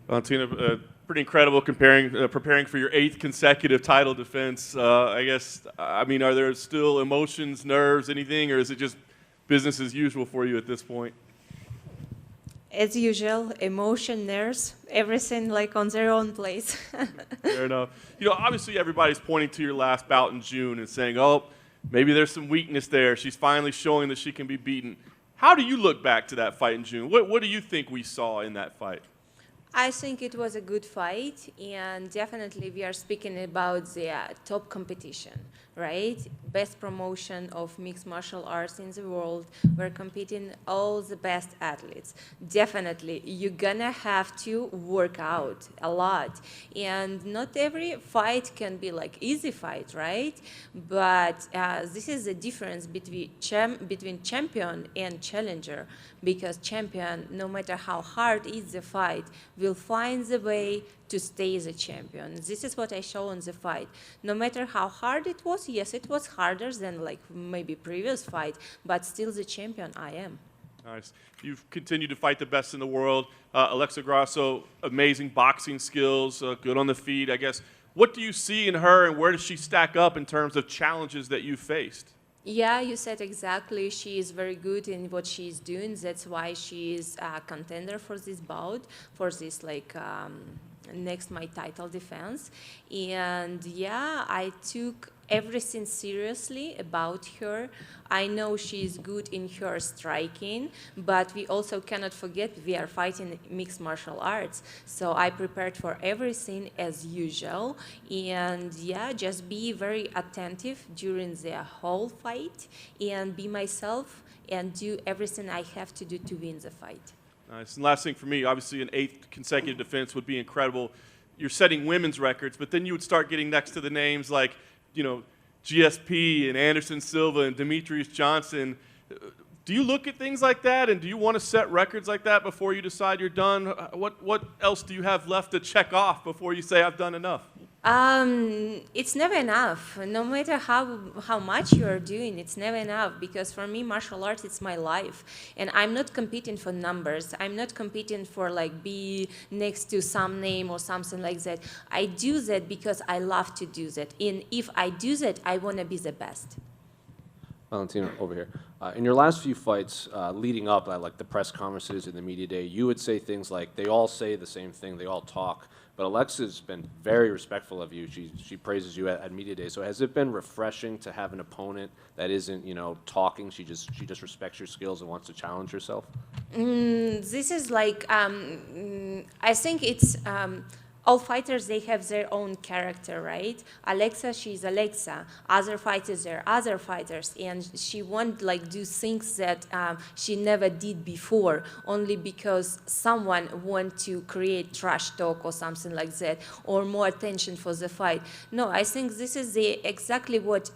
Valentina, pretty incredible preparing for your 8th consecutive title defense. I mean, are there still emotions, nerves, anything, or is it just business as usual for you at this point? As usual, emotion, nerves, everything like on their own place. Fair enough. You know, obviously everybody's pointing to your last bout in June and saying, oh, maybe there's some weakness there. She's finally showing that she can be beaten. How do you look back to that fight in June? What do you think we saw in that fight? I think it was a good fight, and definitely we are speaking about the top competition, right? Best promotion of mixed martial arts in the world. We're competing all the best athletes. Definitely, you're gonna have to work out a lot, and not every fight can be like easy fight, right? But this is the difference between champion and challenger, because champion, no matter how hard is the fight, will find the way to stay the champion. This is what I show in the fight. No matter how hard it was, yes, it was harder than like maybe previous fight, but still the champion I am. Nice. You've continued to fight the best in the world. Alexa Grasso, amazing boxing skills, good on the feet, I guess. What do you see in her, and where does she stack up in terms of challenges that you faced? Yeah, you said exactly. She is very good in what she is doing. That's why she is a contender for this bout, for this next my title defense. And yeah, I took everything seriously about her. I know she is good in her striking, but we also cannot forget we are fighting mixed martial arts. So I prepared for everything as usual. And yeah, just be very attentive during the whole fight and be myself and do everything I have to do to win the fight. Nice. And last thing for me, obviously an 8th consecutive defense would be incredible. You're setting women's records, but then you would start getting next to the names like, you know, GSP and Anderson Silva and Demetrius Johnson. Do you look at things like that, and do you want to set records like that before you decide you're done? What else do you have left to check off before you say I've done enough? It's never enough. No matter how much you are doing, it's never enough, because for me, martial arts, it's my life. And I'm not competing for numbers. I'm not competing for like be next to some name or something like that. I do that because I love to do that. And if I do that, I want to be the best. Valentina, over here. In your last few fights, leading up at like the press conferences and the media day, you would say things like, they all say the same thing, they all talk. But Alexa's been very respectful of you. She praises you at media day. So has it been refreshing to have an opponent that isn't, you know, talking? She just respects your skills and wants to challenge herself? This is like, I think it's, all fighters, they have their own character, right? Alexa, she's Alexa. Other fighters, they're other fighters. And she won't like do things that she never did before, only because someone want to create trash talk or something like that, or more attention for the fight. No, I think this is exactly what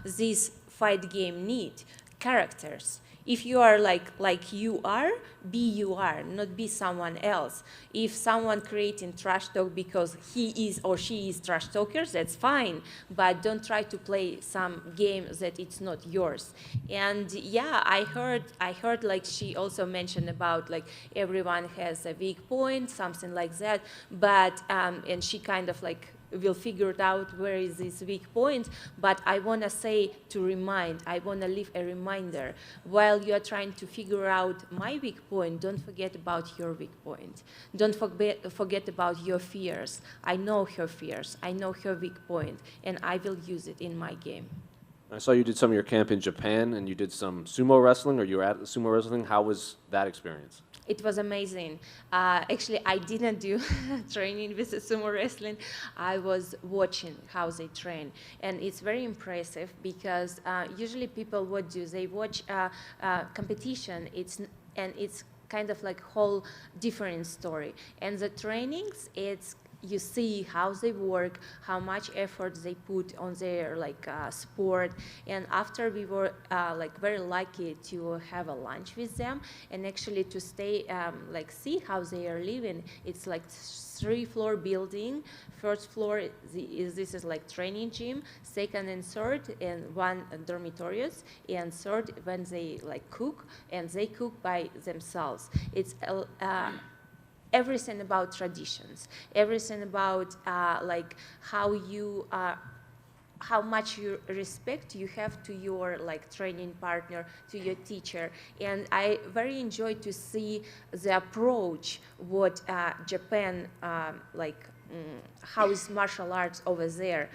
this fight game need, characters. If you are like you are, be you are, not be someone else. If someone creating trash talk because he is or she is trash talkers, that's fine. But don't try to play some game that it's not yours. And yeah, I heard like she also mentioned about like everyone has a weak point, something like that. But and she kind of like will figure it out where is this weak point, but I want to say I want to leave a reminder. While you are trying to figure out my weak point, don't forget about your weak point. Don't forget about your fears. I know her fears, I know her weak point, and I will use it in my game. I saw you did some of your camp in Japan, and you did some sumo wrestling, or you were at sumo wrestling. How was that experience? It was amazing. Actually, I didn't do training with the sumo wrestling. I was watching how they train. And it's very impressive because usually people, what do? They watch competition, and it's kind of like whole different story. And the trainings, you see how they work, how much effort they put on their sport. And after we were like very lucky to have a lunch with them and actually to stay see how they are living. It's like 3-floor building. First floor this is like training gym. Second and third and one dormitories. And third when they like cook, and they cook by themselves. It's everything about traditions, everything about like how much respect you have to your like training partner, to your teacher. And I very enjoy to see the approach what Japan how is martial arts over there,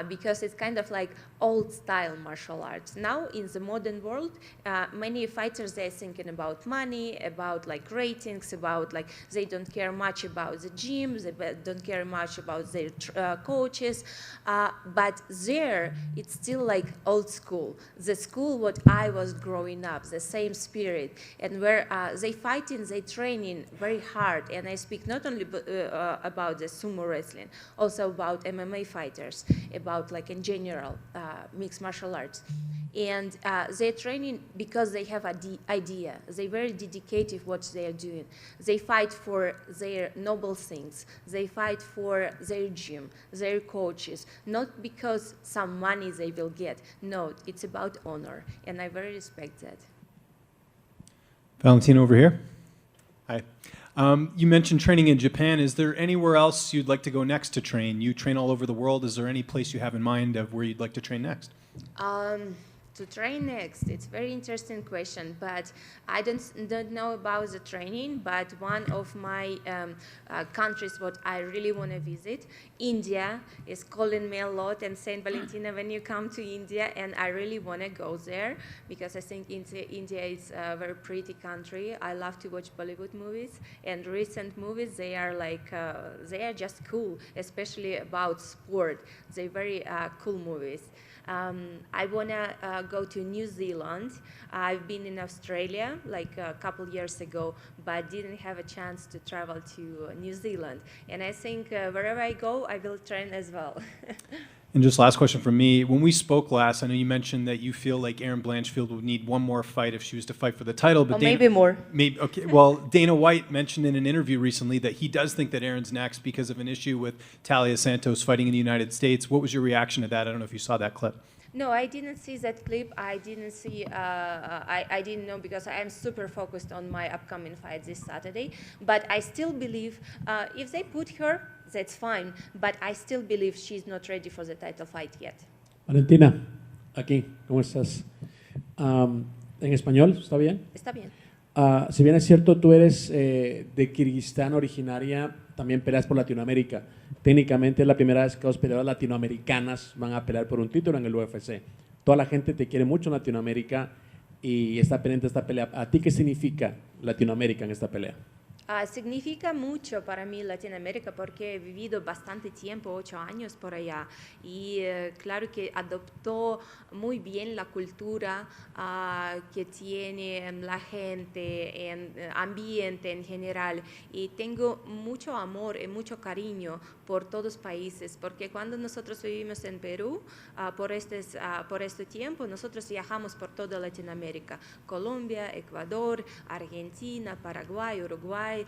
because it's kind of like old style martial arts. Now in the modern world, many fighters, they're thinking about money, about like ratings, about like they don't care much about the gyms, they don't care much about their coaches, but there it's still like old school, the school what I was growing up, the same spirit, and where they fighting, they training very hard. And I speak not only about the sumo wrestling, also about MMA fighters, about like in general mixed martial arts. And they're training because they have an idea. They're very dedicated what they are doing. They fight for their noble things. They fight for their gym, their coaches, not because some money they will get. No, it's about honor, and I very respect that. Valentina over here. Hi. You mentioned training in Japan. Is there anywhere else you'd like to go next to train? You train all over the world. Is there any place you have in mind of where you'd like to train next? To train next, it's a very interesting question, but I don't know about the training, but one of my countries what I really want to visit, India, is calling me a lot and saying, Valentina, when you come to India, and I really want to go there because I think India is a very pretty country. I love to watch Bollywood movies, and recent movies, they are like, they are just cool, especially about sport. They're very cool movies. I want to go to New Zealand. I've been in Australia like a couple years ago, but didn't have a chance to travel to New Zealand. And I think wherever I go, I will train as well. And just last question from me. When we spoke last, I know you mentioned that you feel like Erin Blanchfield would need one more fight if she was to fight for the title. But maybe more. Maybe, okay. Well, Dana White mentioned in an interview recently that he does think that Erin's next because of an issue with Talia Santos fighting in the United States. What was your reaction to that? I don't know if you saw that clip. No, I didn't see that clip. I didn't see, I didn't know because I am super focused on my upcoming fight this Saturday. But I still believe if they put her, that's fine. But I still believe she's not ready for the title fight yet. Valentina, aquí, ¿cómo estás? ¿En español? ¿Está bien? Está bien. Si bien es cierto, tú eres de Kirguistán originaria, también peleas por Latinoamérica. Técnicamente es la primera vez que dos peleadoras latinoamericanas van a pelear por un título en el UFC. Toda la gente te quiere mucho en Latinoamérica y está pendiente de esta pelea. ¿A ti qué significa Latinoamérica en esta pelea? Significa mucho para mí Latinoamérica porque he vivido bastante tiempo, 8 años por allá, y claro que adoptó muy bien la cultura que tiene la gente, el ambiente en general, y tengo mucho amor y mucho cariño por todos los países, porque cuando nosotros vivimos en Perú, por este tiempo, nosotros viajamos por toda Latinoamérica, Colombia, Ecuador, Argentina, Paraguay, Uruguay,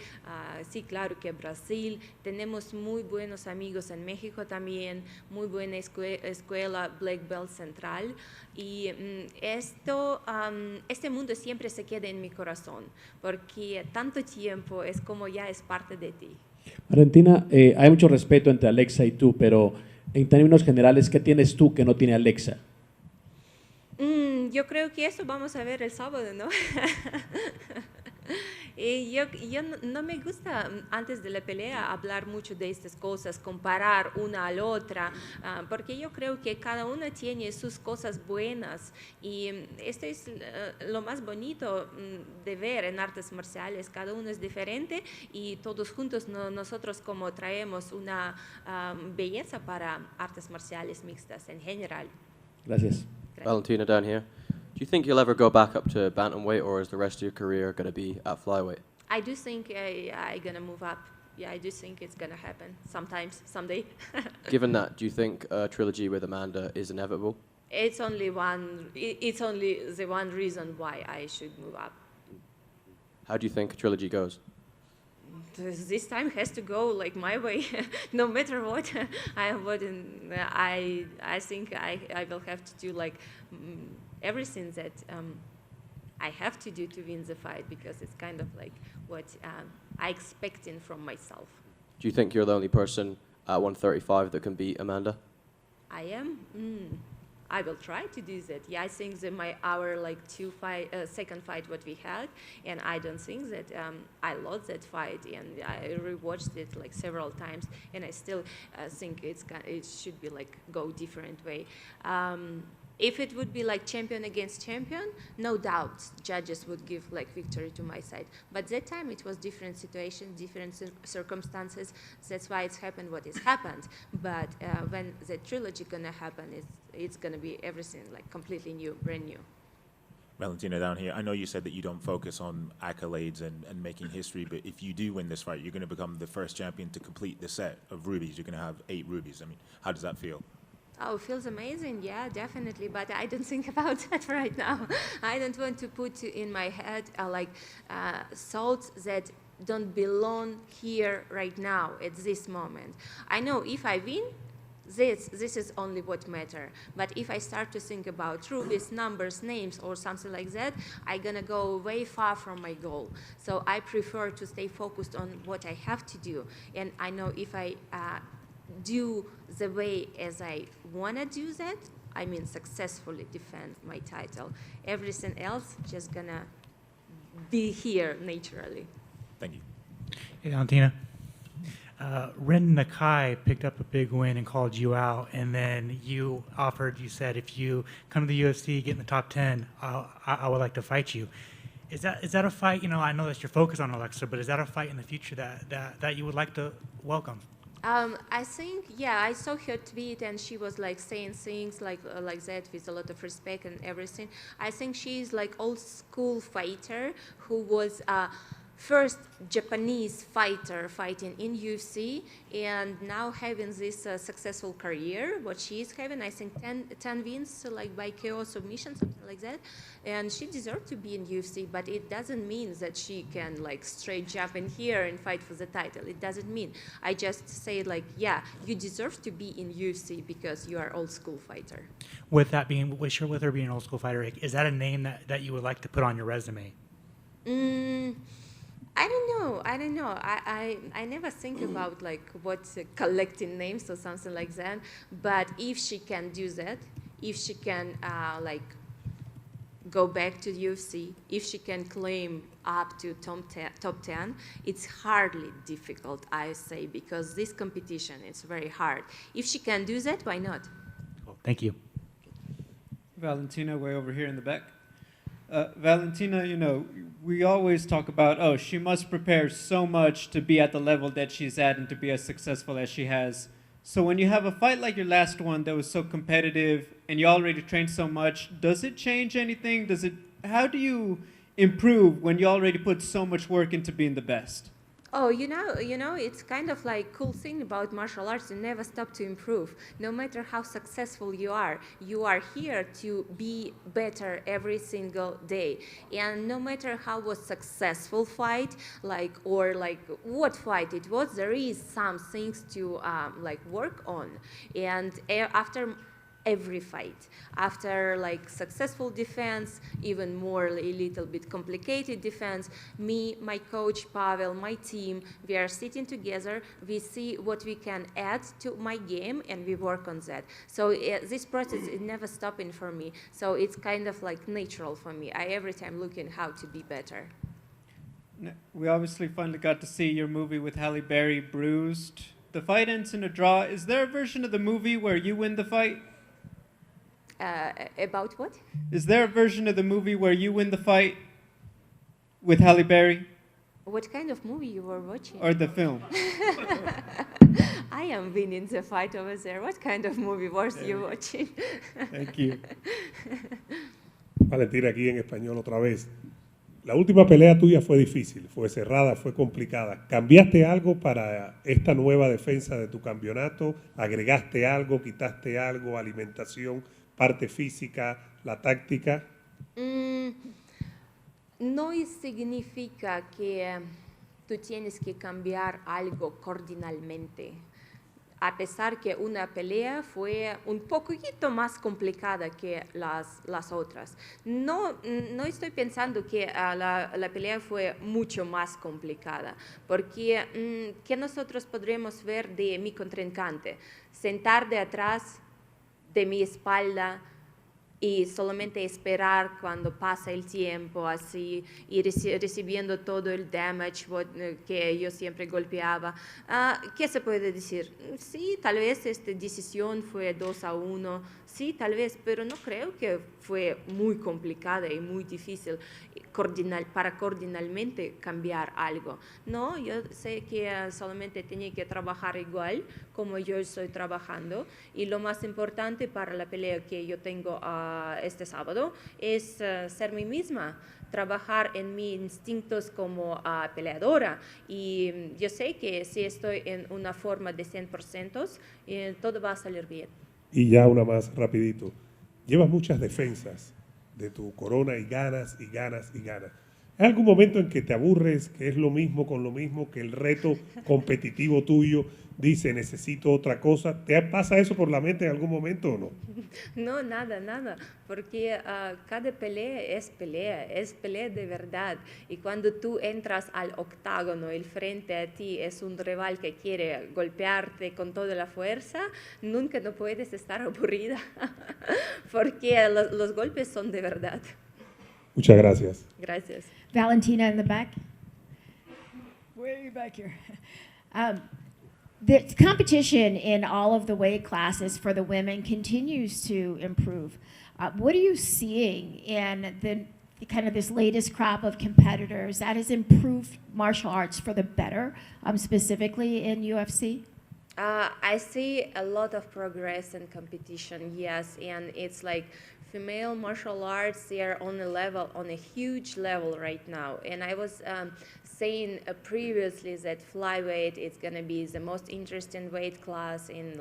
sí, claro que Brasil. Tenemos muy buenos amigos en México también, muy buena escuela Black Belt Central, y este mundo siempre se queda en mi corazón, porque tanto tiempo es como ya es parte de ti. Valentina, hay mucho respeto entre Alexa y tú, pero en términos generales, ¿qué tienes tú que no tiene Alexa? Yo creo que eso vamos a ver el sábado, ¿no? Y yo no me gusta antes de la pelea hablar mucho de estas cosas, comparar una a la otra, porque yo creo que cada una tiene sus cosas buenas, y esto es lo más bonito de ver en artes marciales. Cada uno es diferente y todos juntos nosotros como traemos una belleza para artes marciales mixtas en general. Gracias. Valentina, down here. Do you think you'll ever go back up to bantamweight, or is the rest of your career going to be at flyweight? I do think I'm going to move up. Yeah, I do think it's going to happen someday. Given that, do you think a trilogy with Amanda is inevitable? It's only the one reason why I should move up. How do you think a trilogy goes? This time has to go like my way, no matter what. I think I will have to do like everything that I have to do to win the fight, because it's kind of like what I expecting from myself. Do you think you're the only person at 135 that can beat Amanda? I am. I will try to do that. Yeah, I think that our second fight what we had, and I don't think that I lost that fight, and I rewatched it like several times, and I still think it should be like go different way. If it would be like champion against champion, no doubt judges would give like victory to my side. But that time it was different situation, different circumstances. That's why it's happened what has happened. But when the trilogy gonna happen, it's gonna be everything like completely new, brand new. Valentina, down here, I know you said that you don't focus on accolades and making history, but if you do win this fight, you're going to become the first champion to complete the set of rubies. You're going to have 8 rubies. I mean, how does that feel? Oh, it feels amazing, yeah, definitely, but I don't think about that right now. I don't want to put in my head thoughts that don't belong here right now at this moment. I know if I win, this is only what matters. But if I start to think about rubies, numbers, names, or something like that, I'm gonna go way far from my goal. So I prefer to stay focused on what I have to do, and I know if I do the way as I want to do that, I mean successfully defend my title. Everything else just gonna be here naturally. Thank you. Hey, Valentina. Ren Nakai picked up a big win and called you out, and then you said, if you come to the UFC, get in the top 10, I would like to fight you. Is that a fight, I know that you're focused on Alexa, but is that a fight in the future that you would like to welcome? I think, yeah, I saw her tweet, and she was like saying things like that with a lot of respect and everything. I think she's like old school fighter who was first Japanese fighter fighting in UFC, and now having this successful career, what she is having, I think 10 wins like by KO submission, something like that, and she deserves to be in UFC, but it doesn't mean that she can like straight jump in here and fight for the title. It doesn't mean. I just say like, yeah, you deserve to be in UFC because you are old school fighter. With her being an old school fighter, is that a name that you would like to put on your resume? I don't know. I never think about like what collecting names or something like that. But if she can do that, if she can like go back to the UFC, if she can claim up to top 10, it's hardly difficult, I say, because this competition is very hard. If she can do that, why not? Cool. Thank you. Valentina, way over here in the back. Valentina, we always talk about, oh, she must prepare so much to be at the level that she's at and to be as successful as she has. So when you have a fight like your last one that was so competitive and you already trained so much, does it change anything? How do you improve when you already put so much work into being the best? Oh, it's kind of like cool thing about martial arts. You never stop to improve. No matter how successful you are here to be better every single day. And no matter how was successful fight, or what fight it was, there is some things to work on. And after every fight, after successful defense, even more a little bit complicated defense, me, my coach Pavel, my team, we are sitting together, we see what we can add to my game, and we work on that. So this process is never stopping for me, so it's kind of like natural for me. I every time looking how to be better. We obviously finally got to see your movie with Halle Berry, Bruised. The fight ends in a draw. Is there a version of the movie where you win the fight? About what? Is there a version of the movie where you win the fight with Halle Berry? What kind of movie you were watching? Or the film? I am winning the fight over there. What kind of movie was you watching? Thank you. Valentina, aquí en español otra vez. La última pelea tuya fue difícil, fue cerrada, fue complicada. ¿Cambiaste algo para esta nueva defensa de tu campeonato? ¿Agregaste algo, quitaste algo, alimentación, parte física, la táctica? No significa que tú tienes que cambiar algo cardinalmente. a pesar que una pelea fue un poquito más complicada que las otras. No estoy pensando que la pelea fue mucho más complicada, porque ¿qué nosotros podremos ver de mi contrincante? Sentar de atrás de mi espalda y solamente esperar cuando pasa el tiempo, así, y recibiendo todo el damage que yo siempre golpeaba. ¿Qué se puede decir? Sí, tal vez esta decisión fue 2-1, sí, tal vez, pero no creo que fue muy complicada y muy difícil para coordinalmente cambiar algo. No, yo sé que solamente tenía que trabajar igual como yo estoy trabajando, y lo más importante para la pelea que yo tengo este sábado es ser mí misma, trabajar en mis instintos como peleadora, y yo sé que si estoy en una forma de 100%, todo va a salir bien. Y ya una más rapidito. Llevas muchas defensas de tu corona y ganas y ganas y ganas. ¿Hay algún momento en que te aburres, que es lo mismo con lo mismo, que el reto competitivo tuyo dice necesito otra cosa? ¿Te pasa eso por la mente en algún momento o no? No, nada, porque cada pelea es pelea de verdad. Y cuando tú entras al octágono, el frente a ti es un rival que quiere golpearte con toda la fuerza, nunca no puedes estar aburrida, porque los golpes son de verdad. Muchas gracias. Gracias. Valentina in the back. Way back here. The competition in all of the weight classes for the women continues to improve. What are you seeing in the kind of this latest crop of competitors that has improved martial arts for the better, specifically in UFC? I see a lot of progress in competition, yes, and it's like female martial arts, they are on a huge level right now. And I was saying previously that flyweight is going to be the most interesting weight class in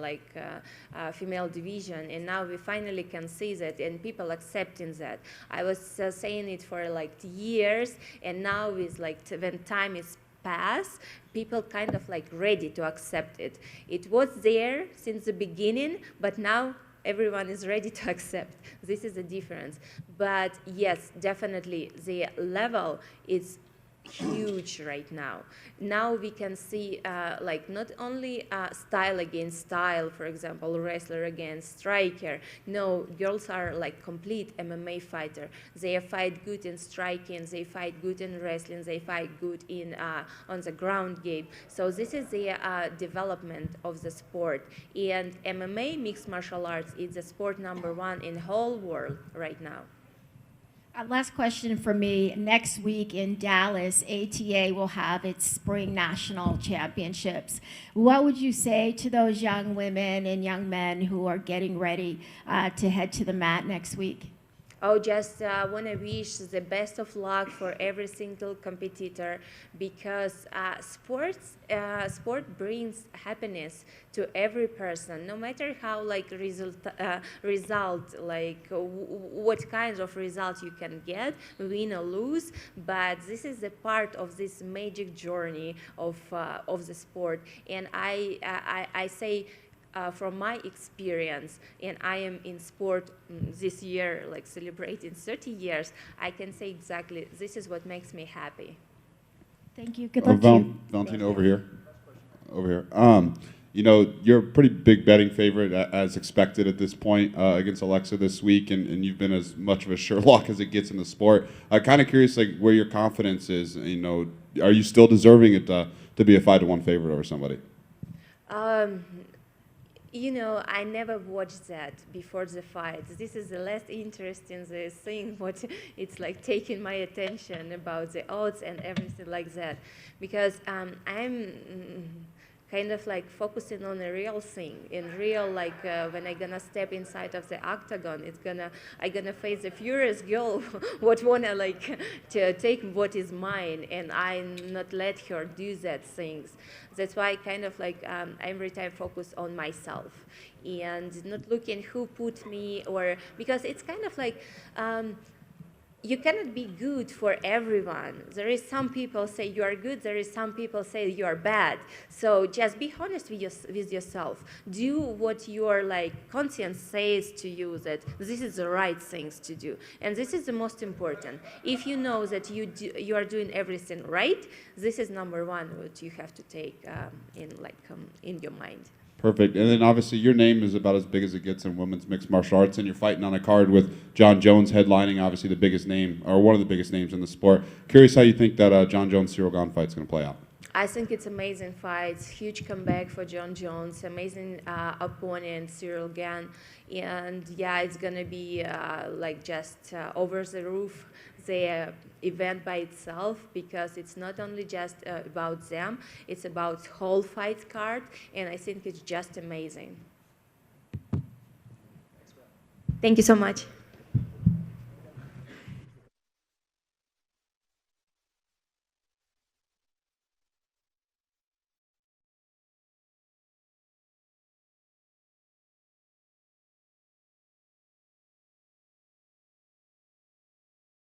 female division, and now we finally can see that and people accepting that. I was saying it for years, and now is when time is passed, people kind of ready to accept it. It was there since the beginning, but now everyone is ready to accept. This is the difference. But yes, definitely the level is huge right now. Now we can see not only style against style, for example, wrestler against striker. No, girls are complete MMA fighter. They fight good in striking, they fight good in wrestling, they fight good in on the ground game. So this is the development of the sport. And MMA, mixed martial arts, is the sport #1 in the whole world right now. Last question for me. Next week in Dallas, ATA will have its spring national championships. What would you say to those young women and young men who are getting ready to head to the mat next week? Just want to wish the best of luck for every single competitor, because sport brings happiness to every person, no matter how what kind of result you can get, win or lose. But this is a part of this magic journey of the sport, and I say. From my experience, and I am in sport this year, celebrating 30 years, I can say exactly this is what makes me happy. Thank you. Good luck to you. Valentina, over here. You're a pretty big betting favorite, as expected at this point, against Alexa this week, and you've been as much of a Sherlock as it gets in the sport. I'm kind of curious, where your confidence is. Are you still deserving it to be a 5-1 favorite over somebody? I never watched that before the fight. This is the less interesting thing, what it's taking my attention about the odds and everything like that. Because I'm kind of focusing on a real thing, in real, when I'm gonna step inside of the octagon, I'm gonna face a furious girl what wanna to take what is mine, and I not let her do that things. That's why kind of I'm every time focused on myself and not looking who put me, or because it's kind of you cannot be good for everyone. There is some people say you are good, there is some people say you are bad. So just be honest with yourself. Do what your conscience says to you that this is the right things to do. And this is the most important. If you know that you are doing everything right, this is number one what you have to take in your mind. Perfect. And then obviously your name is about as big as it gets in women's mixed martial arts, and you're fighting on a card with John Jones headlining, obviously the biggest name, or one of the biggest names in the sport. Curious how you think that John Jones-Cyril Gane fight's going to play out. I think it's amazing fight, huge comeback for John Jones, amazing opponent, Cyril Gane, and yeah, it's gonna be just over the roof, the event by itself, because it's not only just about them, it's about whole fight card, and I think it's just amazing. Thank you so much.